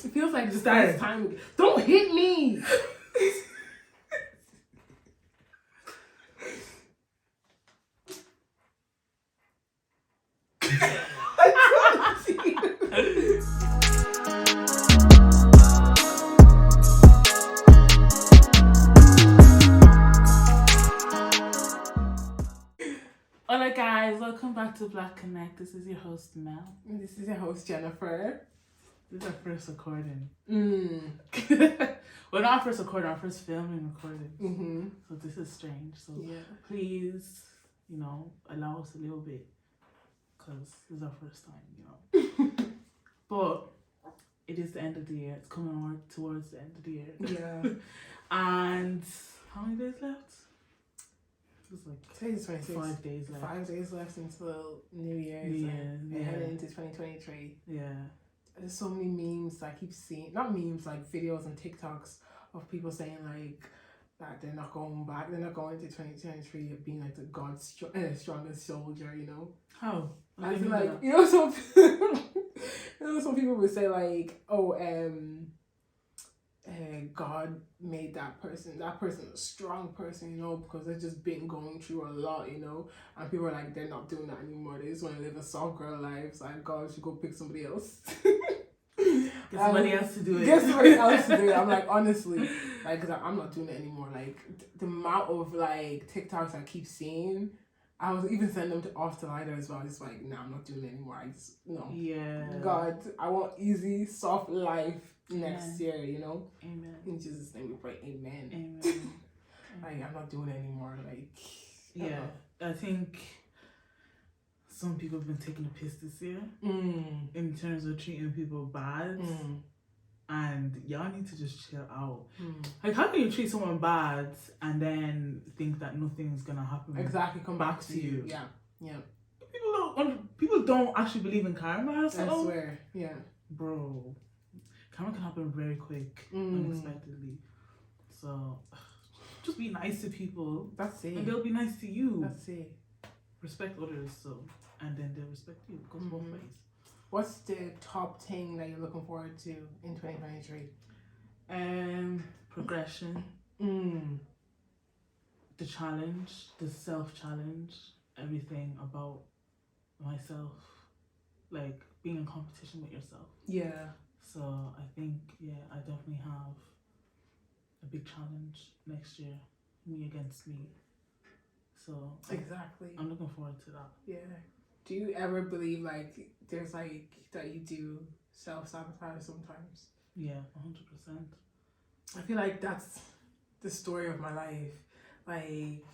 It feels like the first time. Don't hit me. Hola guys, welcome back to BlackConnect. This is your host Mel. And this is your host Jennifer. This is our first recording. Well, not our first recording, our first filming recording. Mm-hmm. So this is strange. So Yeah. please, allow us a little bit, because this is our first time, But it is the end of the year. It's coming on towards the end of the year. Yeah. And how many days left? It's like Today's 26. 5 days left. 5 days left until New Year's. Yeah. Heading into 2023. Yeah. There's so many memes I keep seeing. Not memes, like videos and TikToks of people saying like that they're not going back. They're not going to 2023 being like the God's strongest soldier, How? I feel like, some people would say like, God made that person a strong person, because they've just been going through a lot, and people are like, they're not doing that anymore. They just want to live a soft girl life. So like, God should go pick somebody else. Get somebody else to do it. I'm like, honestly, like, cause I'm not doing it anymore. Like the amount of like TikToks I keep seeing, I was even sending them off to Lida as well. Just like, nah, I'm not doing it anymore. I just Yeah. God, I want easy, soft life next year. Amen. In Jesus' name we pray. Amen. Amen. Like, I'm not doing it anymore. Like, yeah, I think some people have been taking the piss this year in terms of treating people bad. And y'all need to just chill out. Like, how can you treat someone bad and then think that nothing's gonna happen? Exactly, come back to you. Yeah. People don't actually believe in karma. I swear. Yeah. Bro, karma can happen very quick, unexpectedly. So, just be nice to people. That's it. And they'll be nice to you. That's it. Respect others, and then they'll respect you. It goes both ways. What's the top thing that you're looking forward to in 2023? Progression. The challenge, the self-challenge, everything about myself. Like, being in competition with yourself. Yeah. So, I think, I definitely have a big challenge next year. Me against me. So, exactly. I'm looking forward to that. Yeah. Do you ever believe like there's like that you do self-sabotage sometimes? Yeah, 100%. I feel like that's the story of my life. Like,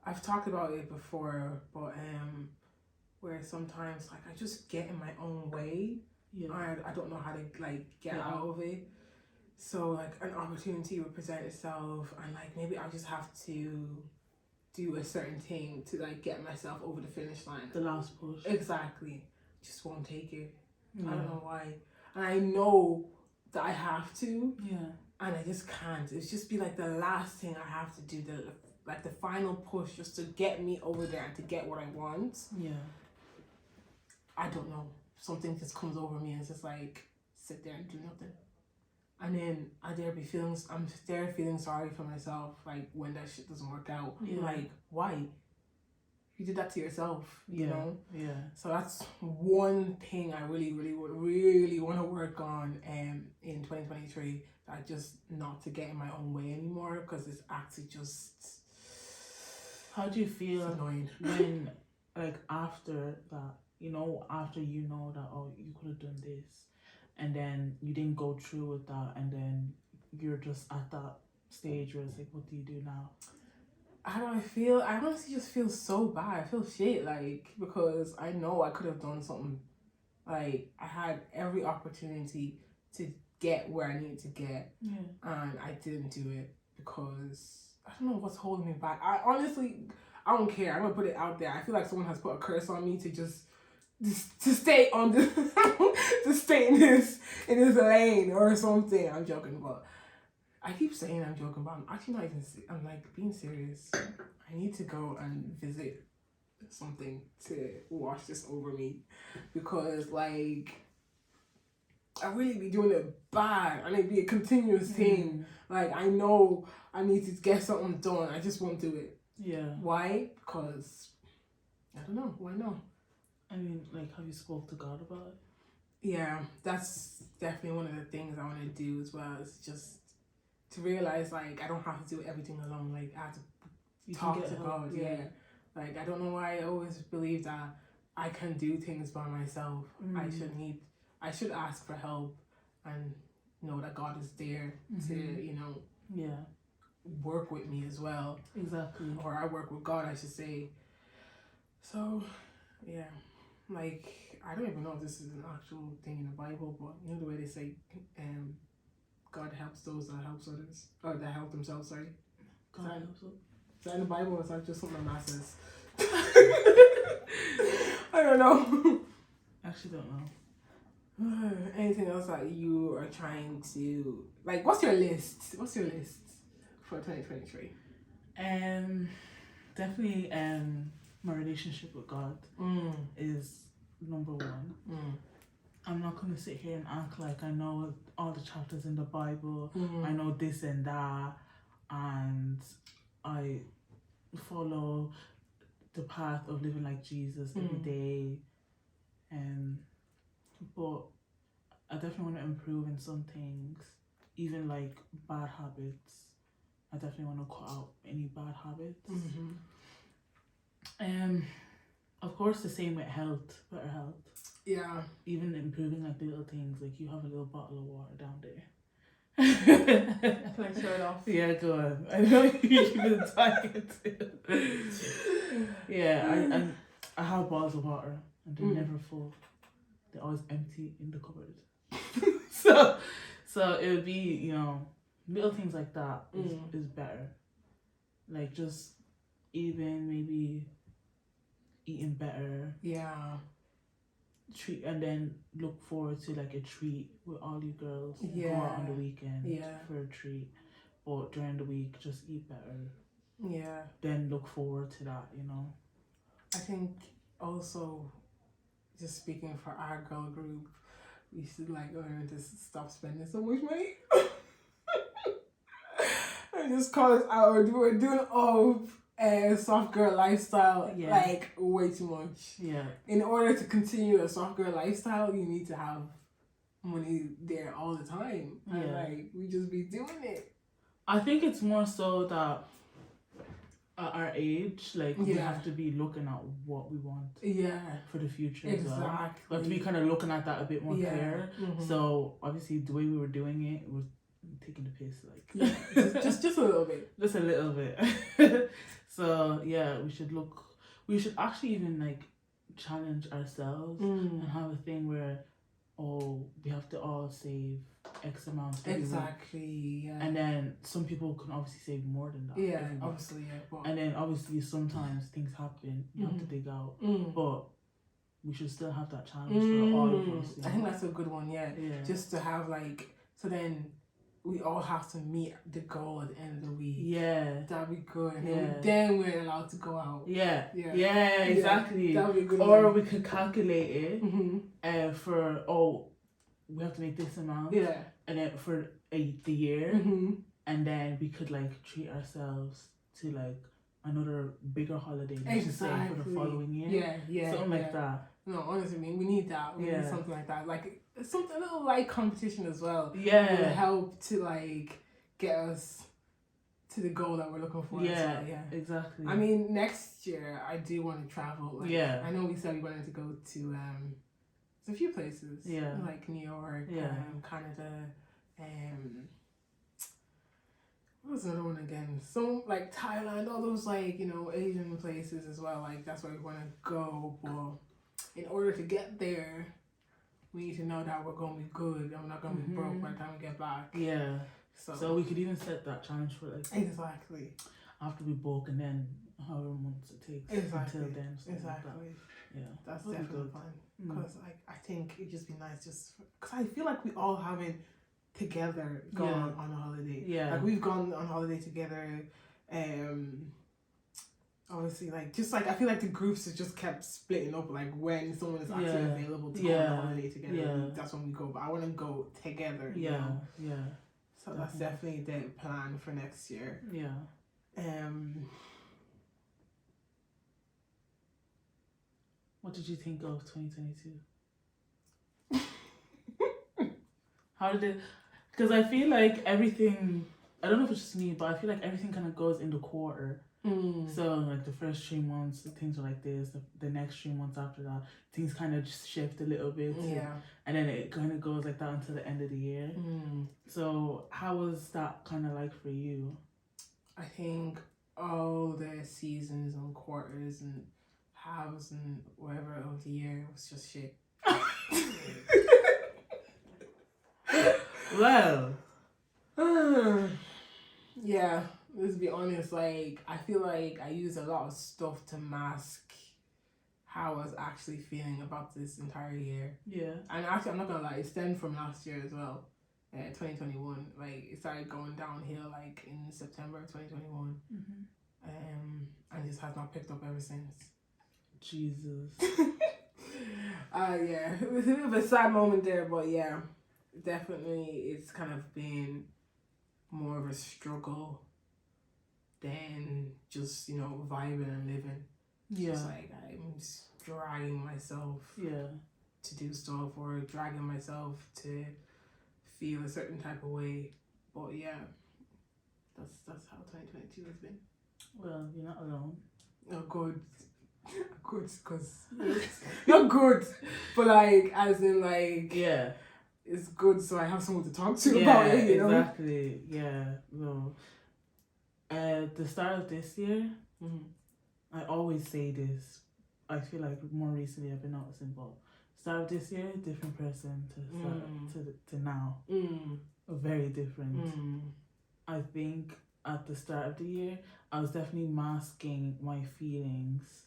I've talked about it before, but where sometimes like I just get in my own way. Yeah. I don't know how to like get out of it. So like an opportunity would present itself, and like maybe I just have to do a certain thing to like get myself over the finish line. The last push. Exactly. Just won't take it. Yeah. I don't know why. And I know that I have to. Yeah. And I just can't. It's just be like the last thing I have to do, the final push just to get me over there and to get what I want. Yeah. I don't know. Something just comes over me and it's just like, sit there and do nothing. And then I'm there feeling sorry for myself, like when that shit doesn't work out. Yeah. Like, why? You did that to yourself, you know? Yeah. So that's one thing I really want to work on in 2023. That just not to get in my own way anymore, because it's actually just... How do you feel annoying when, like, after that, after you know that, oh, you could have done this, and then you didn't go through with that, and then you're just at that stage where it's like, what do you do now? How do I feel? I honestly just feel so bad. I feel shit, like, because I know I could have done something. Like, I had every opportunity to get where I needed to get, and I didn't do it because I don't know what's holding me back. I don't care. I'm gonna put it out there. I feel like someone has put a curse on me to just to stay on this, to stay in this lane or something. I'm joking, but I keep saying I'm joking, but I'm actually not even. I'm like being serious. I need to go and visit something to wash this over me, because like I really be doing it bad, and it'd be a continuous thing. Like, I know I need to get something done, I just won't do it. Yeah. Why? Because I don't know. Why not? I mean, like, have you spoke to God about it? Yeah, that's definitely one of the things I want to do as well. Is just to realize, like, I don't have to do everything alone. Like, I have to talk to God. Yeah. Like, I don't know why I always believe that I can do things by myself. I should ask for help and know that God is there to, you know, work with me as well. Exactly. Or I work with God, I should say. So, yeah. Like, I don't even know if this is an actual thing in the Bible, but you know the way they say, God helps those that helps others, or that help themselves. Sorry, God helps them. Is that in the Bible, or is that just something my mom says? I don't know. Actually, don't know. Anything else that you are trying to like? What's your list? What's your list for 2023? Definitely. My relationship with God is number one. I'm not going to sit here and act like I know all the chapters in the Bible. I know this and that, and I follow the path of living like Jesus every day. But I definitely want to improve in some things, even like bad habits. I definitely want to cut out any bad habits. Of course, the same with health, better health. Yeah. Even improving like the little things, like you have a little bottle of water down there. Can I show it off? Yeah, go on. I know you've been talking to. Yeah, I have bottles of water and they're never full. They're always empty in the cupboard. So it would be, you know, little things like that is better. Like just even maybe eating better. Yeah. Treat and then look forward to like a treat with all you girls. Yeah. Go out on the weekend for a treat. But during the week just eat better. Yeah. Then look forward to that, you know. I think also just speaking for our girl group, we should like learn to stop spending so much money. I just call us out. We're doing all soft girl lifestyle like way too much. Yeah. In order to continue a soft girl lifestyle, you need to have money there all the time. Yeah. And like we just be doing it. I think it's more so that at our age, like we have to be looking at what we want for the future as well. We have to be kind of looking at that a bit more clear. So obviously the way we were doing it was taking the piss, like just a little bit. Just a little bit. So yeah, we should actually even like challenge ourselves and have a thing where we have to all save X amount every week. Yeah. And then some people can obviously save more than that. Yeah, obviously, But... And then obviously sometimes things happen, you have to dig out. But we should still have that challenge for all of us. I think that's a good one, yeah. Just to have like, so then we all have to meet the goal at the end of the week. Yeah. That'd be good. And then we're allowed to go out. Yeah, exactly. That'd be a good one. Or we could calculate it for, we have to make this amount. Yeah. And then for the year. And then we could like treat ourselves to like another bigger holiday. Say, for the following year. Yeah. Something like that. No, honestly, we need that. We need something like that. Like something a little like competition as well. Yeah. Will help to like get us to the goal that we're looking for. Yeah, exactly. I mean, next year I do want to travel. Like, I know we said we wanted to go to a few places. Yeah. Like New York, Canada, what was another one again? So like Thailand, all those like, you know, Asian places as well. Like that's where we want to go. But in order to get there, we need to know that we're going to be good and we're not going to be broke by the time we get back. Yeah. So we could even set that challenge for like... Exactly. After we broke and then however months it takes until then. Exactly. Like yeah. That's definitely fun. Because I think it'd just be nice just... Because I feel like we all haven't together gone on a holiday. Yeah. Like we've gone on holiday together obviously, like, just like I feel like the groups have just kept splitting up. Like when someone is actually available to go on a holiday together, that's when we go. But I want to go together. You know? So that's definitely the plan for next year. What did you think of 2022? How did it? Because I feel like everything. I don't know if it's just me, but I feel like everything kind of goes in the quarter. So like the first 3 months things are like this, the next 3 months after that things kind of just shift a little bit, and then it kind of goes like that until the end of the year. So how was that kind of like for you? I think all the seasons and quarters and halves and whatever of the year was just shit. Well, yeah, let's be honest, like I feel like I used a lot of stuff to mask how I was actually feeling about this entire year. And actually, I'm not gonna lie, it stemmed from last year as well. 2021, like it started going downhill like in September 2021, and just has not picked up ever since. Jesus. Yeah, it was a bit of a sad moment there, but yeah, definitely it's kind of been more of a struggle than just, you know, vibing and living. Just like I'm just dragging myself to do stuff, or dragging myself to feel a certain type of way. But yeah, that's how 2022 has been. Well, you're not alone. Oh, good, because not good, but like as in like it's good, so I have someone to talk to about it. You know? Exactly. Yeah. No. The start of this year, I always say this. I feel like more recently I've been noticing, but start of this year, different person to now. Very different. I think at the start of the year, I was definitely masking my feelings.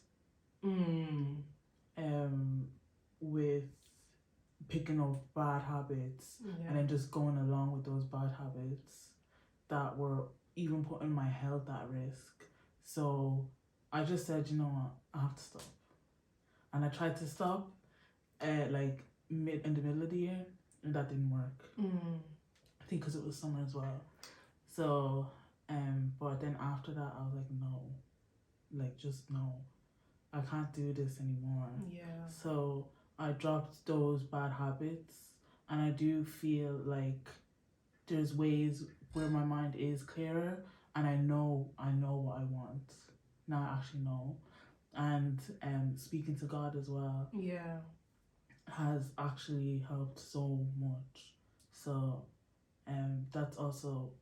With picking up bad habits and then just going along with those bad habits that were even putting my health at risk. So I just said, you know what, I have to stop. And I tried to stop like in the middle of the year, and that didn't work. I think because it was summer as well. So but then after that I was like, no, like just no, I can't do this anymore. So I dropped those bad habits, and I do feel like there's ways where my mind is clearer, and I know what I want. Now I actually know. And speaking to God as well has actually helped so much. So that's also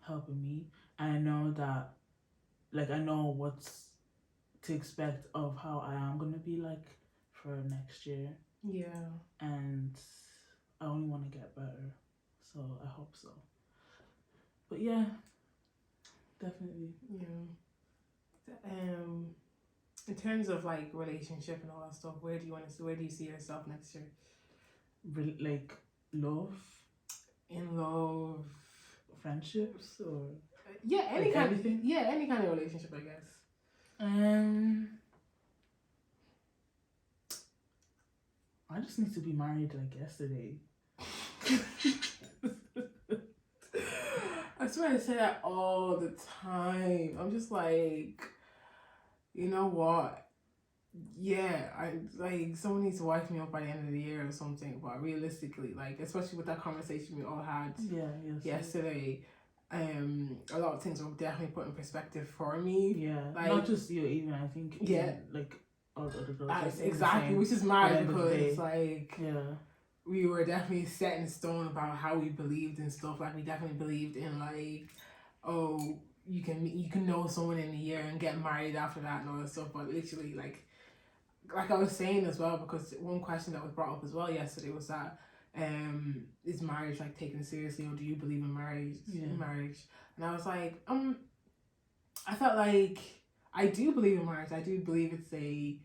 helping me. And I know that, like, I know what's to expect of how I am going to be like for next year. And I only want to get better. So I hope so. But yeah, definitely. In terms of like relationship and all that stuff, where do you see yourself next year? Like love? In love, friendships, or any like kind everything? Any kind of relationship, I guess. I just need to be married like yesterday. I swear I say that all the time. I'm just like, you know what? Yeah, I like someone needs to wife me up by the end of the year or something. But realistically, like especially with that conversation we all had yesterday, a lot of things were definitely put in perspective for me. Yeah, like, not just you, even I think. Like all the other girls. Exactly, which is mad because like we were definitely set in stone about how we believed in stuff. Like we definitely believed in like, oh, you can know someone in a year and get married after that and all that stuff. But literally like I was saying as well, because one question that was brought up as well yesterday was that is marriage like taken seriously, or do you believe in marriage? And I was like, I felt like I do believe in marriage. I do believe it's a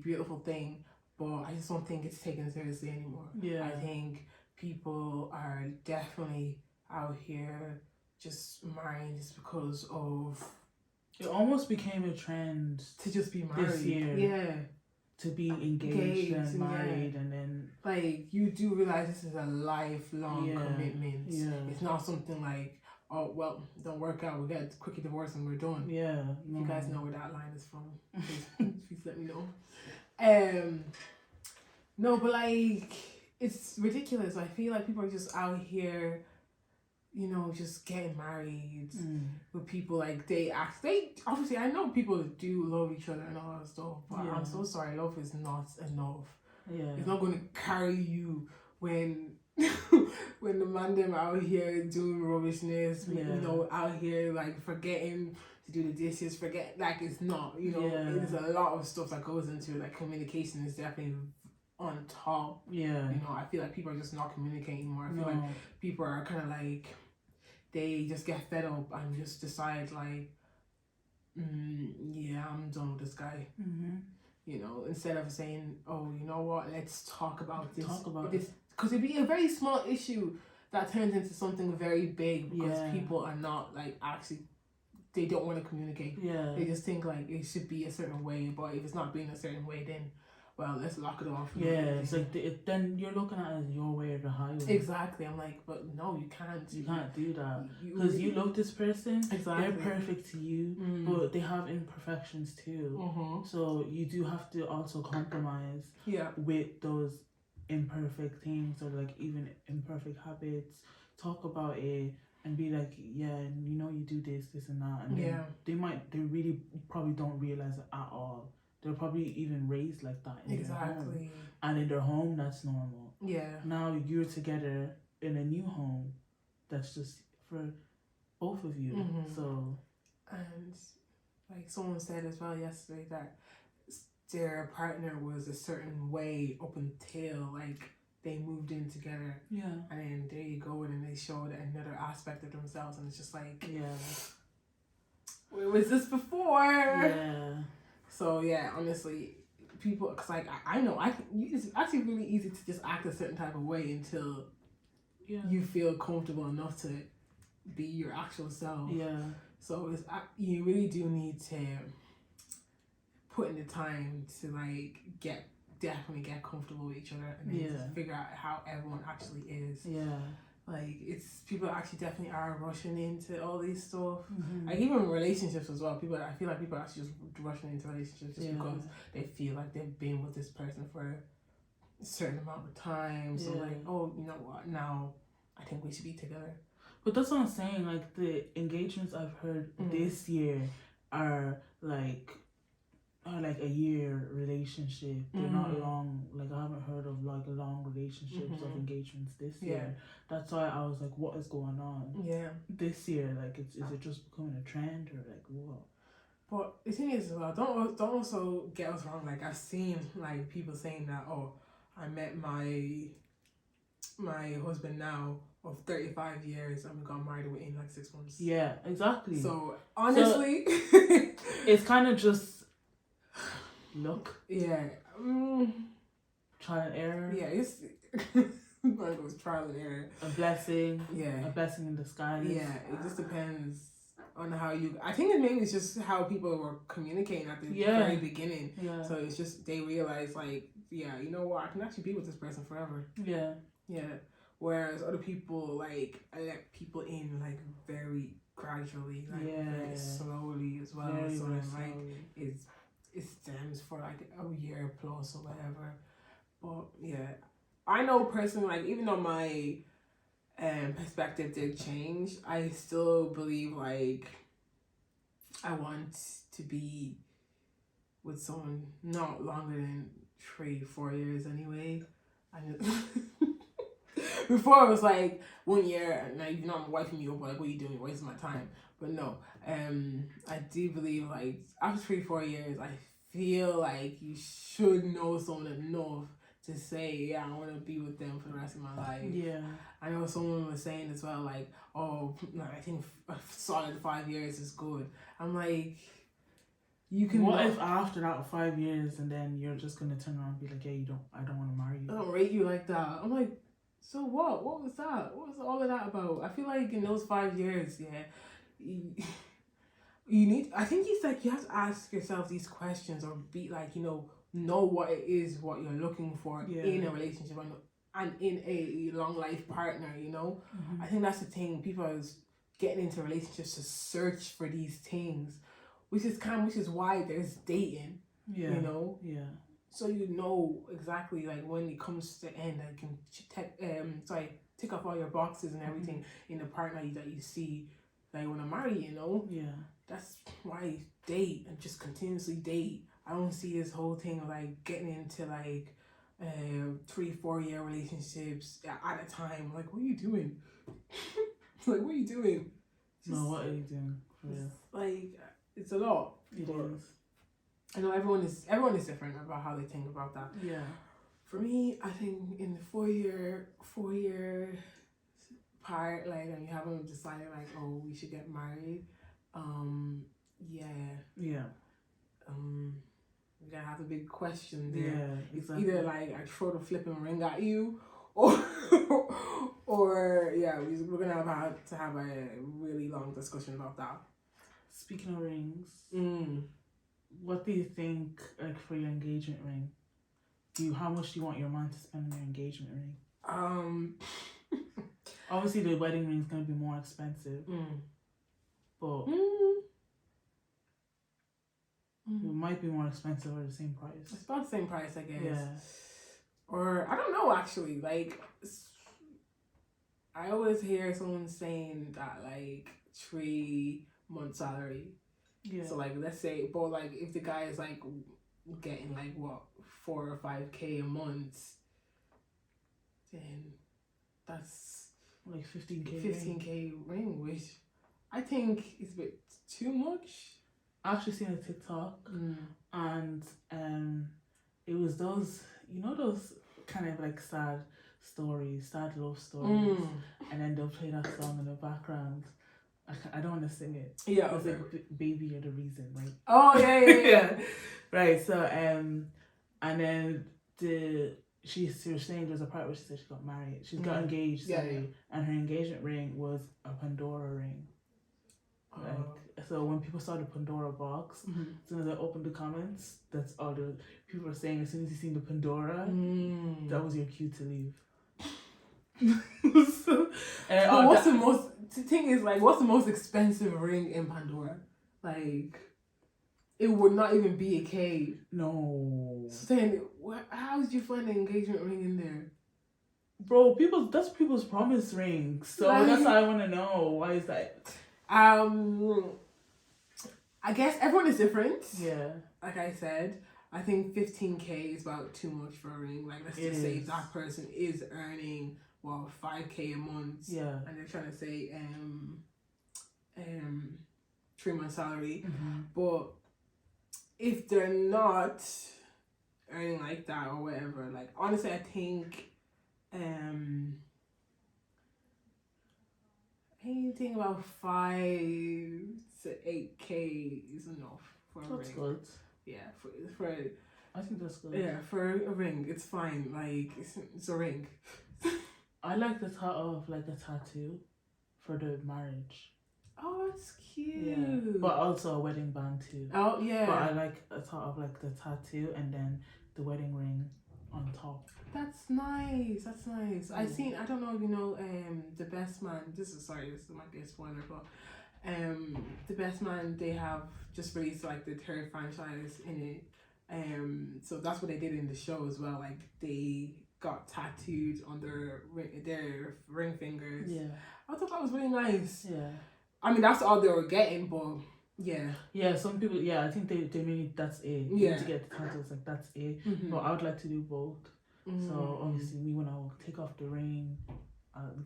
beautiful thing, but I just don't think it's taken seriously anymore. I think people are definitely out here just marrying just because of It almost became a trend to just be married this year. Yeah. To be engaged and married, and then like you do realize this is a lifelong commitment. Yeah. It's not something like, oh well, don't work out, we get quickly divorced and we're done. Yeah. If you guys know where that line is from, please let me know. No, but like it's ridiculous. I feel like people are just out here, you know, just getting married with people like they obviously I know people do love each other and all that stuff, but I'm so sorry, love is not enough. It's not going to carry you when when the man them out here doing rubbishness, you know, out here like forgetting to do the dishes, like it's not, you know, there's a lot of stuff that goes into it. Like communication is definitely on top. You know, I feel like people are just not communicating more. I feel like people are kind of like, they just get fed up and just decide like, I'm done with this guy. You know, instead of saying, oh, you know what, let's talk about this. Because it'd be a very small issue that turns into something very big because people are not like actually, they don't want to communicate. They just think like it should be a certain way, but if it's not being a certain way, then well, let's lock it off. It's like then you're looking at it as your way or the highway. Exactly. I'm like, but no, you can't. You can't do that because you love this person. Exactly. They're perfect to you, but they have imperfections too. So you do have to also compromise. With those imperfect things or like even imperfect habits. Talk about it and be like, you know, you do this and that, and they really probably don't realize it at all. They're probably even raised like that in their home. And in their home, that's normal. Now you're together in a new home that's just for both of you. So, and like someone said as well yesterday that their partner was a certain way up until like they moved in together. And then there you go, and then they showed another aspect of themselves, and it's just like, where was this before? So honestly, people, cause like I know it's actually really easy to just act a certain type of way until you feel comfortable enough to be your actual self. So it's, you really do need to put in the time to like definitely get comfortable with each other and then just figure out how everyone actually is. Like it's, people actually definitely are rushing into all these stuff. Like even relationships as well. I feel like people are actually just rushing into relationships just because they feel like they've been with this person for a certain amount of time. So like, oh, you know what? Now I think we should be together. But that's what I'm saying. Like the engagements I've heard this year are like a year relationship. They're not long. Like I haven't heard of like long relationships of engagements this year. That's why I was like, what is going on? This year, like is it just becoming a trend or like what? But the thing is, well, don't also get us wrong. Like I've seen like people saying that, oh, I met my husband now of 35 years and we got married within like 6 months. Yeah, exactly. So honestly, it's kind of just luck. Trial and error. It's it was trial and error. A blessing. A blessing in disguise. It just depends on how you. I think maybe it's just how people were communicating at the very beginning. So it's just they realize like, you know what, I can actually be with this person forever. Whereas other people like let people in like very gradually, like very slowly as well. Very, so very like it stems for like a year plus or whatever. But I know personally, like even though my perspective did change, I still believe like I want to be with someone not longer than 3-4 years anyway. Before it was like 1 year, and like, you know, I'm wiping me up, like, what are you doing? You're wasting my time. But no, I do believe like after 3-4 years, I feel like you should know someone enough to say, I want to be with them for the rest of my life. I know someone was saying as well, like, oh, I think a solid 5 years is good. I'm like, you can. What if after that 5 years, and then you're just gonna turn around and be like, I don't want to marry you. I don't rate you like that. I'm like, so what? What was that? What was all of that about? I feel like in those 5 years, I think it's like you have to ask yourself these questions, or be like, know what it is, what you're looking for in a relationship, and in a long life partner, Mm-hmm. I think that's the thing. People are getting into relationships to search for these things, which is why there's dating. Yeah. So exactly, like, when it comes to end, I can tick off all your boxes and everything in the partner that you see that you want to marry. Yeah. That's why I date and just continuously date. I don't see this whole thing of like getting into like 3-4 year relationships at a time. Like, what are you doing? Like, what are you doing? What are you doing? For real? Like, it's a lot. It is. I know everyone is different about how they think about that. Yeah. For me, I think in the 4-year part, like, and you haven't decided like, oh, we should get married. Yeah. We're gonna have a big question there. Yeah, exactly. It's either like I throw the flipping ring at you, or we're gonna have to have a really long discussion about that. Speaking of rings, what do you think, like, for your engagement ring? How much do you want your man to spend on your engagement ring? Obviously the wedding ring is gonna be more expensive, but it might be more expensive or the same price. It's about the same price, I guess. Yeah. Or I don't know, actually. Like, I always hear someone saying that like 3-month salary. Yeah. So like, let's say, but like if the guy is like getting like what, 4 or 5K a month, then that's like 15K. 15K ring, which I think is a bit too much. I actually seen a TikTok and it was those kind of like sad love stories, and then they'll play that song in the background. I don't want to sing it. Yeah, it's like "Baby, You're the Reason," right? Oh yeah. Right. So and then she was saying there's a part where she said she got married. She got engaged. And her engagement ring was a Pandora ring. Like, so when people saw the Pandora box, as soon as I opened the comments, that's all the people were saying. As soon as you seen the Pandora, that was your cue to leave. But what's the most expensive ring in Pandora? Like, it would not even be a K. No. So then, how did you find an engagement ring in there? Bro, that's people's promise rings. So that's what I want to know. Why is that? I guess everyone is different. Yeah. Like I said, I think 15K is about too much for a ring. Like, let's just say if that person is earning 5K a month. Yeah. And they're trying to say 3-month salary. But if they're not earning like that or whatever, like, honestly, I think anything about 5 to 8K is enough for a ring. That's good. Yeah, for I think that's good. Yeah, for a ring, it's fine. Like, it's a ring. I like the thought of like a tattoo for the marriage. Oh, that's cute. Yeah, but also a wedding band too. Oh yeah. But I like a thought of like the tattoo and then the wedding ring on top. That's nice. I don't know if you know The Best Man. This might be a spoiler, but The Best Man, they have just released like the 3rd franchise in it. So that's what they did in the show as well. Like, they got tattooed on their ring fingers. Yeah. I thought that was really nice. Yeah. I mean, that's all they were getting, but yeah. Yeah, some people, I think they mean that's it. You need to get the tattoos, like, that's it. But I would like to do both. So obviously, me, when I take off the ring,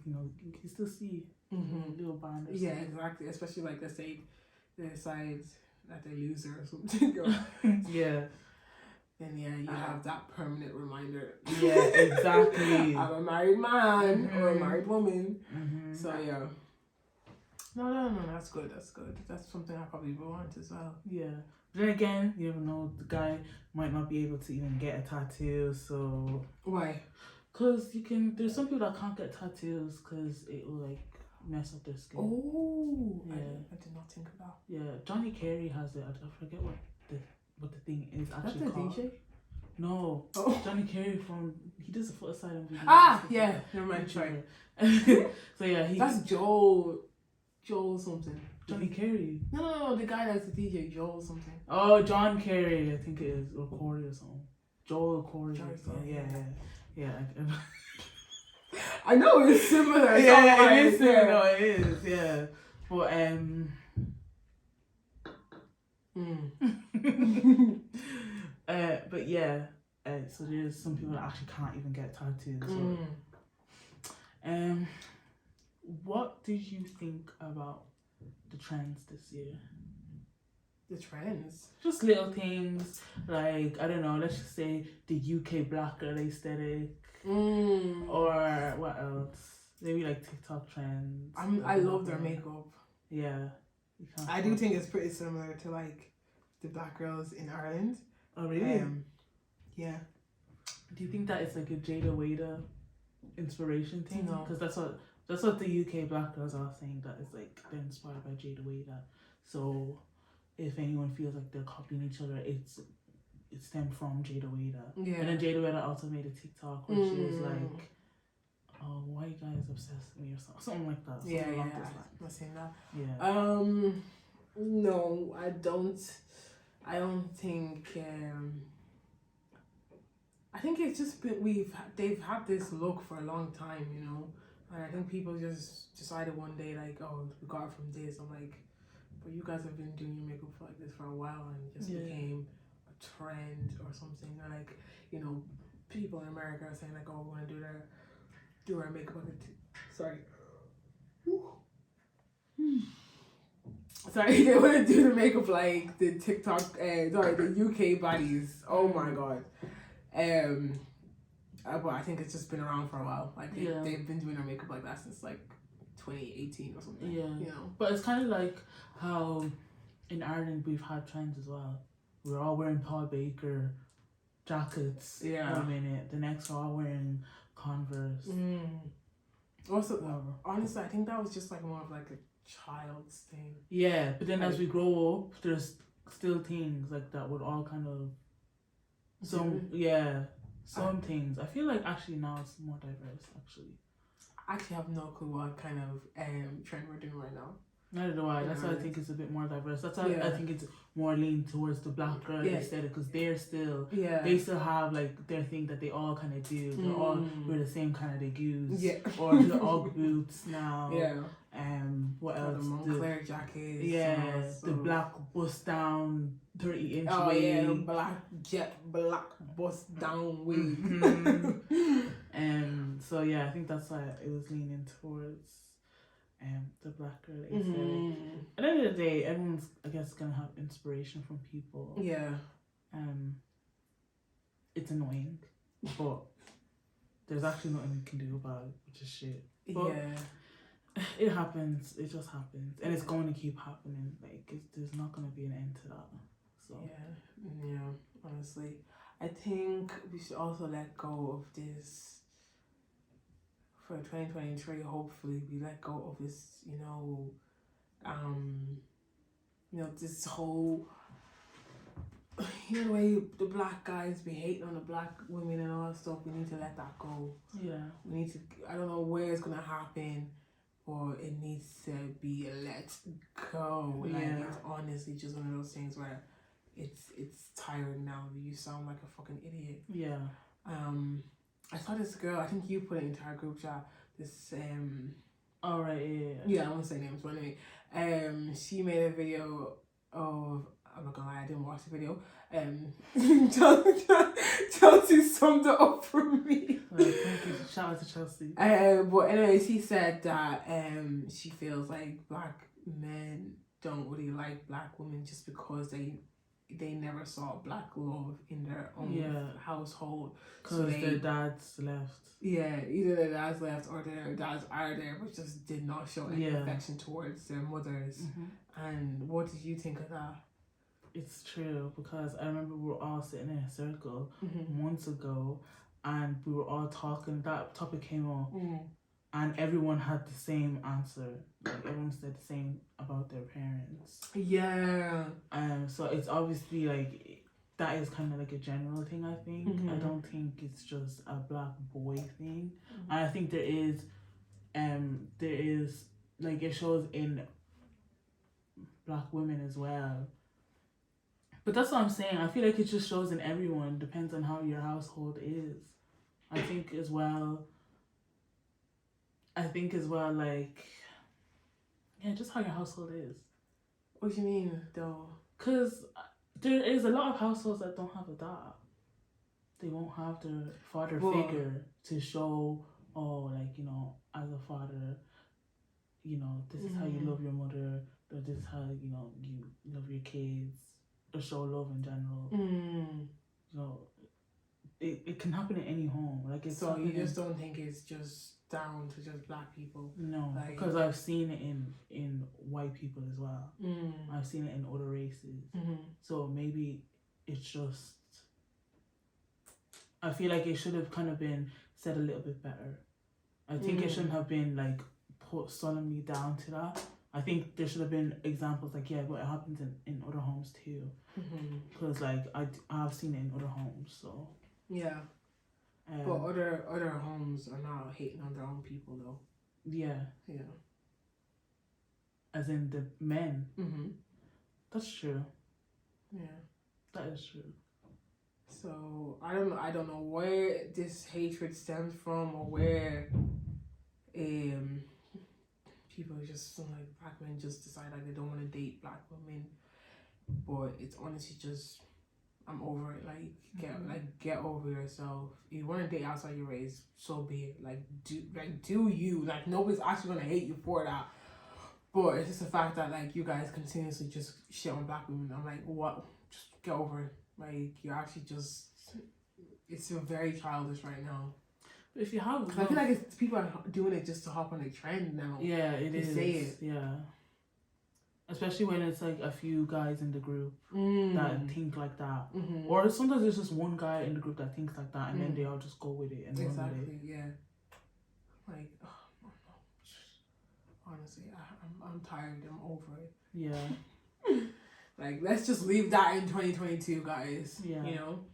you can still see a little band. Or yeah, exactly. Especially like, let's say they decide that they lose her or something. Yeah. Then you have that permanent reminder. Yeah, exactly. I'm a married man or a married woman. So yeah. No, that's good. That's something I probably would want as well. Yeah. But then again, you never know, the guy might not be able to even get a tattoo, so... Why? Because there's some people that can't get tattoos because it will, like, mess up their skin. Oh, yeah. I did not think of that. Yeah, Johnny Carey has it. I forget what the thing is actually called. DJ? No. Oh. Johnny Carey he does a foot asylum video. Yeah. Never mind. Sorry. So yeah, that's Joel something. Johnny Carey. No, the guy that's the DJ, Joel something. Oh, John Carey, I think it is, or Corey or something. Joel Corey. Yeah. I know it's similar. Yeah, it is similar. No, it is. Yeah, but but yeah. So there's some people that actually can't even get tattoos. So. What did you think about the trends this year? The trends? Just little things like, I don't know, let's just say the UK black girl aesthetic. Or what else? Maybe like TikTok trends. I love their makeup. Yeah. I do think it's pretty similar to like the black girls in Ireland. Oh really? Yeah. Do you think that it's like a Jada Waiter inspiration thing? No. Because that's what the UK black girls are saying, that it's like they're inspired by Jada Waiter. So if anyone feels like they're copying each other, it's stemmed from Jada Waiter. Yeah. And then Jada Waiter also made a TikTok where she was like, "Oh, why you guys obsessed with me?" or something like that. Something I've seen that. Yeah. No, I don't think. I think it's just been they've had this look for a long time, you know. And I think people just decided one day like, oh, we got it from this. I'm like, but you guys have been doing your makeup like this for a while, and it just became a trend or something. Or like, you know, people in America are saying like, oh, we want to do our makeup like sorry. Sorry, they want to do the makeup like the TikTok, the UK bodies. Oh my god. But I think it's just been around for a while. Like they've been doing their makeup like that since like 2018 or something. Yeah. You know. But it's kind of like how in Ireland we've had trends as well. We're all wearing Paul Baker jackets. Yeah. For a minute. The next we're all wearing Converse. Also, honestly, I think that was just like more of like a child's thing. Yeah, but then as we grow up, there's still things like that would all kind of. Some things. I feel like actually now it's more diverse. Actually, I actually have no clue what kind of trend we're doing right now. Neither do I. That's why I think it's a bit more diverse. That's why I think it's more leaned towards the black girl aesthetic, because they're still they still have like their thing that they all kind of do. They're all wear the same kind of leggings or the Ugg boots now. Yeah. What else? The Montclair jackets. Yeah. The black bust down 30-inch wig. Oh yeah, the black bust down wig. So yeah, I think that's why it was leaning towards the black girl aesthetic. At the end of the day, everyone's, I guess, gonna have inspiration from people. Yeah. It's annoying, but there's actually nothing we can do about it, which is shit. But it happens. It just happens, and it's going to keep happening. Like there's not gonna be an end to that. So yeah. Honestly, I think we should also let go of this. For 2023, hopefully we let go of this, this whole, the way the black guys be hating on the black women and all that stuff. We need to let that go. Yeah. We need to, I don't know where it's gonna happen, but it needs to be let go. Like, it's honestly just one of those things where it's tiring now. You sound like a fucking idiot. Yeah. I saw this girl, I think you put it into our group chat, this, all right, yeah, I won't say names, but anyway, she made a video of, I'm not gonna lie, I didn't watch the video, Chelsea summed it up for me. Thank you, shout out to Chelsea. But anyway, she said that, she feels like black men don't really like black women just because they never saw black love in their own household. Because their dads left. Yeah, either their dads left or their dads are there but just did not show any affection towards their mothers. And what did you think of that? It's true, because I remember we were all sitting in a circle months ago and we were all talking, that topic came up. and everyone had the same answer. Like everyone said the same about their parents. Yeah. So it's obviously like that is kind of like a general thing. I think. I don't think it's just a black boy thing. And I think there is like it shows in black women as well. But that's what I'm saying. I feel like it just shows in everyone. Depends on how your household is. I think as well, like, yeah, just how your household is. What do you mean, though? Because there is a lot of households that don't have a dad. They won't have the father figure to show, oh, like, you know, as a father, you know, this is how you love your mother, or this is how, you know, you love your kids, or show love in general. So it can happen in any home. Like it's so you just don't think it's just down to just black people? No, like, because I've seen it in white people as well. I've seen it in other races. So maybe it's just, I feel like it should have kind of been said a little bit better. I think it shouldn't have been like put solemnly down to that. I think there should have been examples like, yeah, but it happens in other homes too. Because like I've seen it in other homes, so. Yeah. But other homes are not hating on their own people though. Yeah. Yeah. As in the men. That's true. Yeah. That is true. So I don't know where this hatred stems from, or where people just like black men just decide like they don't want to date black women. But it's honestly just, I'm over it. Like get over yourself. If you want to date outside your race, so be it. Like do you. Like nobody's actually gonna hate you for that. But it's just the fact that like you guys continuously just shit on black women. I'm like, what? Just get over it. Like you're actually just, it's very childish right now. But if you have, I feel like it's, people are doing it just to hop on a trend now. Yeah, it is. Say it. Yeah. Especially when it's like a few guys in the group that think like that. Or sometimes there's just one guy in the group that thinks like that, and then they all just go with it and run with it. Yeah. Like, honestly, I'm tired. I'm over it. Yeah. Like, let's just leave that in 2022, guys. Yeah. You know?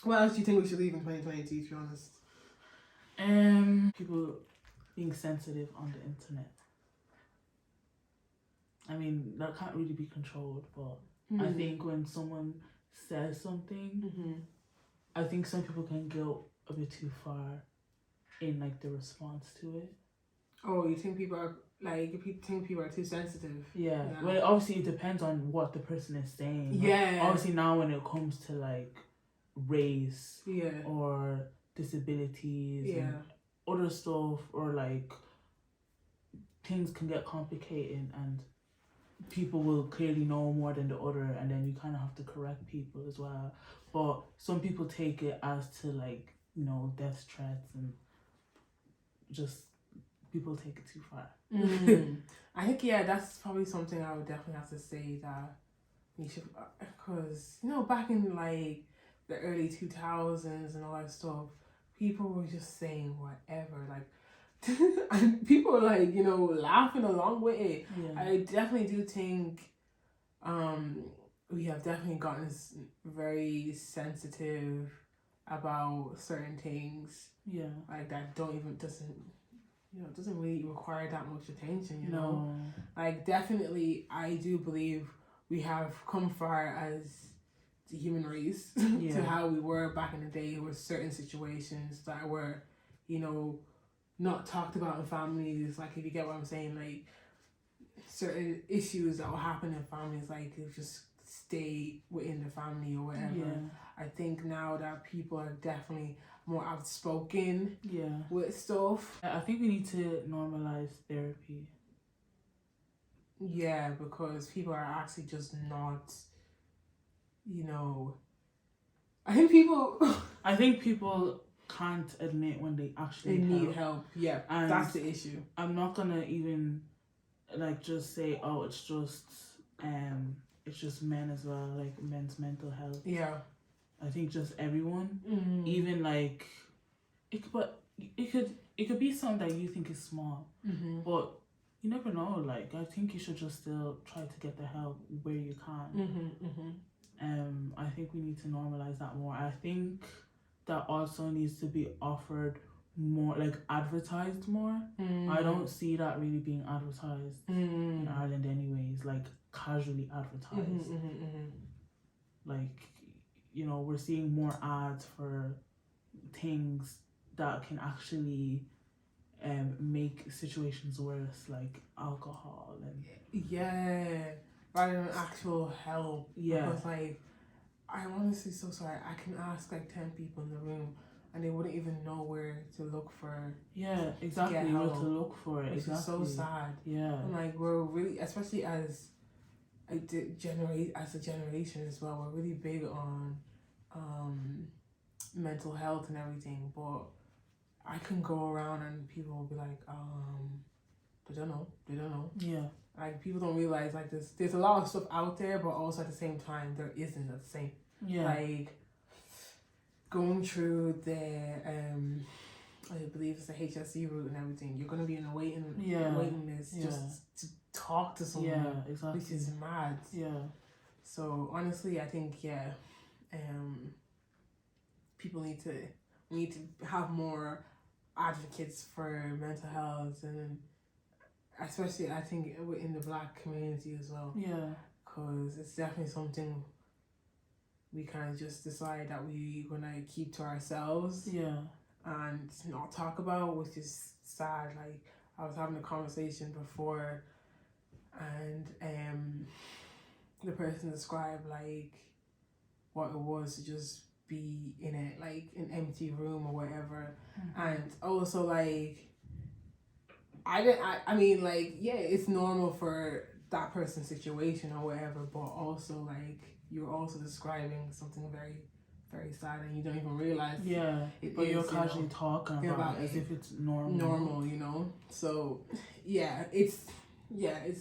What else do you think we should leave in 2022, to be honest? People being sensitive on the internet. I mean, that can't really be controlled, but I think when someone says something, I think some people can go a bit too far in like the response to it. Oh, you think people are too sensitive? Yeah. Well, obviously it depends on what the person is saying. Yeah. Like, obviously now when it comes to like race or disabilities and other stuff, or like things can get complicated and people will clearly know more than the other, and then you kind of have to correct people as well. But some people take it as to like, you know, death threats, and just people take it too far. I think that's probably something I would definitely have to say, that you should, because you know, back in like the early 2000s and all that stuff, people were just saying whatever, like and people were like, you know, laughing along with it. I definitely do think we have definitely gotten very sensitive about certain things like that doesn't really require that much attention, you know. Like definitely I do believe we have come far as the human race to how we were back in the day, with certain situations that were, you know, not talked about in families. Like, if you get what I'm saying, like certain issues that will happen in families, like it just stay within the family or whatever. I think now that people are definitely more outspoken with stuff. I think we need to normalize therapy. Yeah, because people are actually just not, you know, I think people can't admit when they actually need help. Yeah, and that's the issue. I'm not gonna even like just say, oh, it's just men as well, like men's mental health. Yeah, I think just everyone, even like it it could be something that you think is small, but you never know. Like, I think you should just still try to get the help where you can. I think we need to normalize that more. I think that also needs to be offered more, like advertised more. I don't see that really being advertised in Ireland anyways, like casually advertised. Like, you know, we're seeing more ads for things that can actually make situations worse, like alcohol and rather than actual help. Yeah. Because like, I'm honestly so sorry. I can ask like 10 people in the room and they wouldn't even know where to look for. Yeah, exactly. Where to look for it. Which is so sad. Yeah. And like, we're really, especially as a generation as well, we're really big on mental health and everything, but I can go around and people will be like, they don't know. Yeah. Like, people don't realize, like, there's a lot of stuff out there, but also at the same time, there isn't at the same. Yeah. Like, going through the, I believe it's the HSC route and everything, you're going to be in a waiting list just to talk to someone. Yeah, exactly. Which is mad. Yeah. So, honestly, I think, people need to have more advocates for mental health, and especially I think in the Black community as well. Yeah. Because it's definitely something we kind of just decide that we're gonna keep to ourselves. Yeah. And not talk about, which is sad. Like, I was having a conversation before, and the person described like what it was to just be in it, like an empty room or whatever. And also like I mean like, yeah, it's normal for that person's situation or whatever, but also like you're also describing something very, very sad and you don't even realize but you're casually talking about it as if it's normal, you know. So it's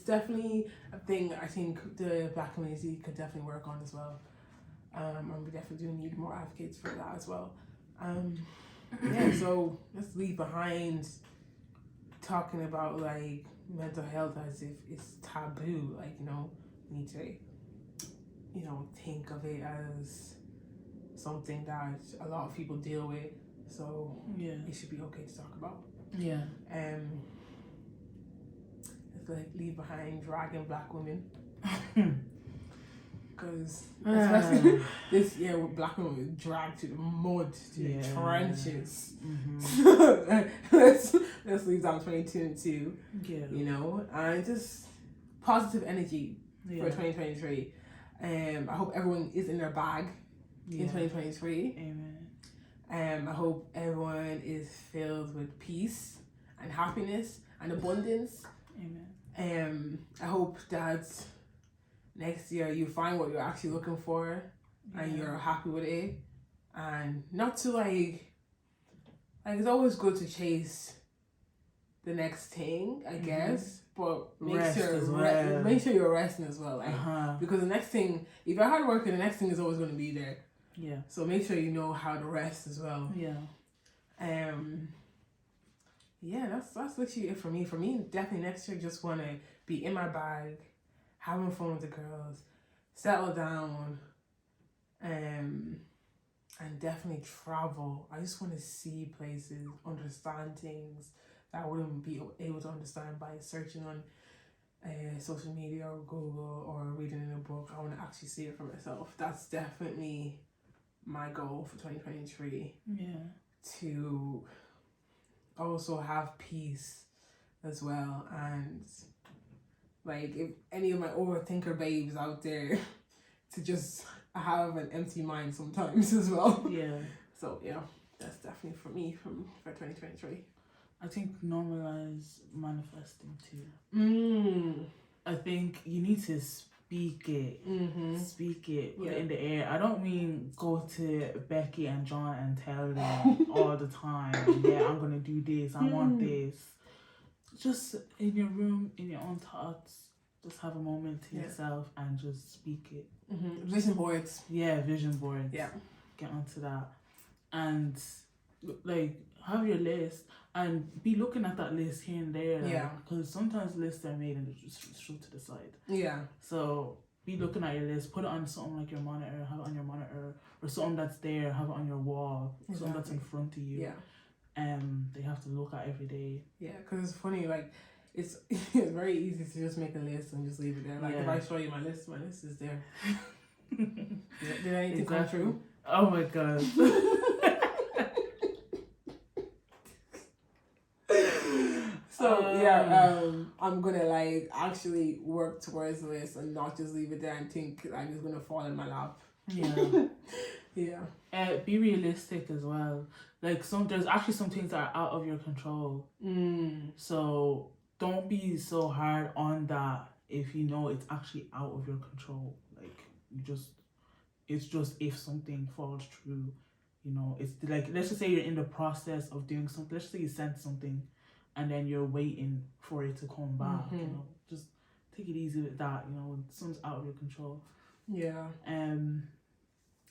definitely a thing I think the Black community could definitely work on as well. And we definitely do need more advocates for that as well. So let's leave behind talking about like mental health as if it's taboo. Like, you know, we need to, you know, think of it as something that a lot of people deal with. So it should be okay to talk about. Yeah. Let's like leave behind dragging Black women. Because especially this year with Black women were dragged to the mud, to the trenches. Let's leave down 2022. Yeah. You know, and just positive energy for 2023. I hope everyone is in their bag in 2023. Amen. I hope everyone is filled with peace and happiness and abundance. Amen. I hope that next year you find what you're actually looking for and you're happy with it, and not to like it's always good to chase the next thing, I guess, but make sure you're resting as well, like because the next thing, if you're hard working, the next thing is always going to be there. So make sure you know how to rest as well. That's literally it for me. For me, definitely next year, just want to be in my bag, having fun with the girls, settle down, and definitely travel. I just want to see places, understand things that I wouldn't be able to understand by searching on social media or Google or reading in a book. I want to actually see it for myself. That's definitely my goal for 2023. To also have peace as well, and like if any of my overthinker babes out there, to just have an empty mind sometimes as well. So that's definitely for me for 2023. I think normalize manifesting too. I think you need to speak it. Speak it. Put it in the air. I don't mean go to Becky and John and tell them all the time, I'm gonna do this, I want this. Just in your room, in your own thoughts, just have a moment to yourself and just speak it. Vision boards. Vision boards. Get onto that. And like have your list and be looking at that list here and there. Yeah. Because sometimes lists are made and they're just shoved to the side. Yeah. So be looking at your list, put it on something like your monitor, have it on your monitor, or something that's there, have it on your wall, something that's in front of you. Yeah. They have to look at every day. Yeah, because it's funny, like, it's very easy to just make a list and just leave it there. Like, if I show you my list is there. Did anything come true? Oh my god. So I'm gonna like actually work towards this and not just leave it there and think like it's gonna fall in my lap. Yeah. Yeah. Be realistic as well. Like there's actually some things that are out of your control. So don't be so hard on that if you know it's actually out of your control. Like it's just if something falls through, you know, it's like, let's just say you're in the process of doing something. Let's just say you sent something and then you're waiting for it to come back. You know, just take it easy with that. You know, something's out of your control. Yeah.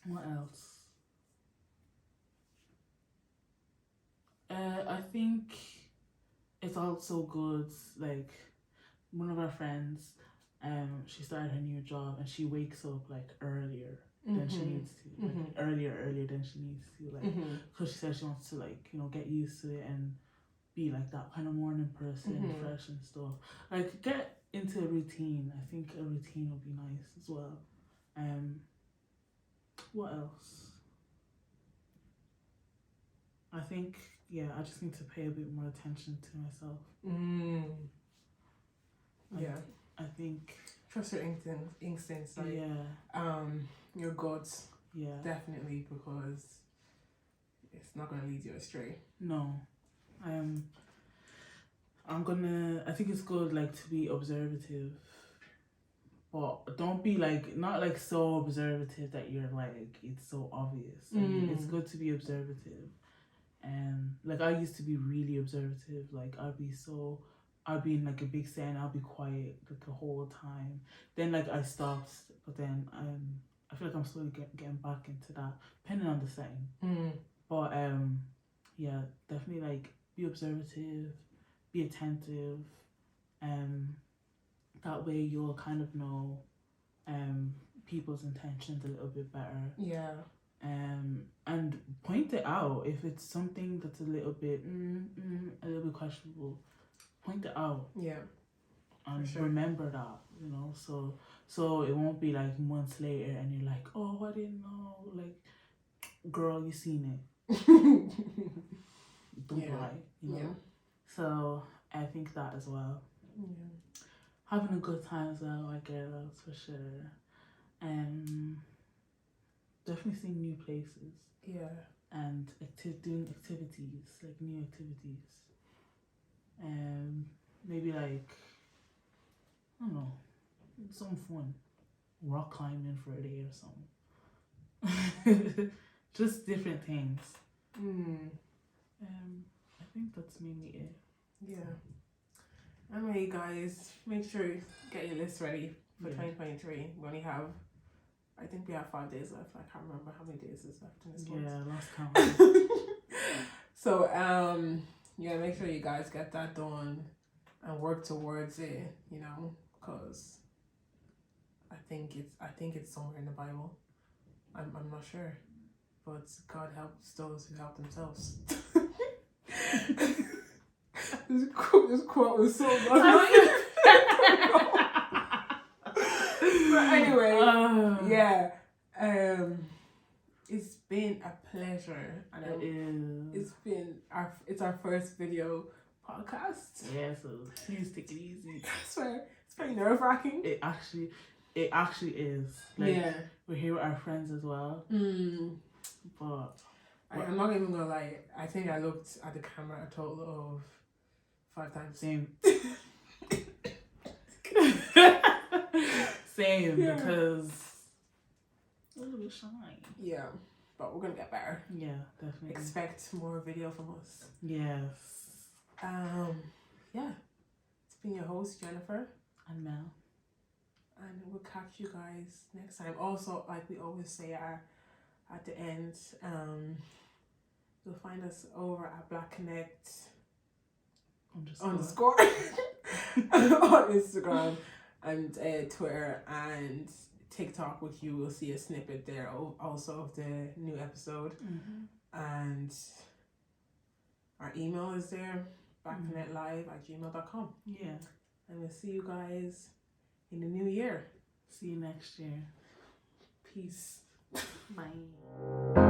What else? I think it's also good. Like one of our friends, she started her new job and she wakes up like earlier than she needs to, like earlier than she needs to, like because she said she wants to, like, you know, get used to it and be like that kind of morning person, fresh and stuff. Like get into a routine. I think a routine would be nice as well. What else? I think I just need to pay a bit more attention to myself. Yeah. I think trust your instincts, like your guts. Yeah. Definitely, because it's not gonna lead you astray. No. I think it's good, like, to be observative, but don't be like, not like so observative that you're like, it's so obvious. I mean, it's good to be observative. Like I used to be really observative. Like I'd be in like a big set and I'll be quiet like the whole time. Then like I stopped, but then I feel like I'm slowly getting back into that, depending on the setting. But yeah, definitely like be observative, be attentive. That way you'll kind of know people's intentions a little bit better. Yeah. And point it out if it's something that's a little bit questionable. Point it out. Yeah. And remember that, you know, so it won't be like months later and you're like, oh, I didn't know. Like, girl, you seen it. Don't lie, you know. So I think that as well. Yeah. Having a good time as well, I get that for sure. Definitely seeing new places. Yeah. And doing activities, like new activities. Maybe like, I don't know, something fun. Rock climbing for a day or something. Just different things. I think that's mainly it. Yeah. Anyway, guys, make sure you get your list ready for 2023. We only have, I think we have 5 days left. I can't remember how many days is left in this month. Yeah, lost count. So, make sure you guys get that done and work towards it, you know, because I think it's somewhere in the Bible. I'm not sure, but God helps those who help themselves. This quote was so good. But anyway, it's been a pleasure, and it's our first video podcast. Yeah, so please take it easy. I swear, it's very nerve-wracking. It actually is. Like, we're here with our friends as well. But I'm not even gonna lie. I think I looked at the camera a total of 5 times. Same. Same, because a little bit shy. Yeah, but we're gonna get better. Yeah, definitely. Expect more video from us. Yes. Yeah. It's been your host, Jennifer. And Mel. And we'll catch you guys next time. Also, like we always say at the end, You'll find us over at BlackConnect _ on Instagram and Twitter and TikTok, which you will see a snippet there also of the new episode. And our email is there, blackconnectlive@gmail.com. Yeah. And we'll see you guys in the new year. See you next year. Peace. Bye.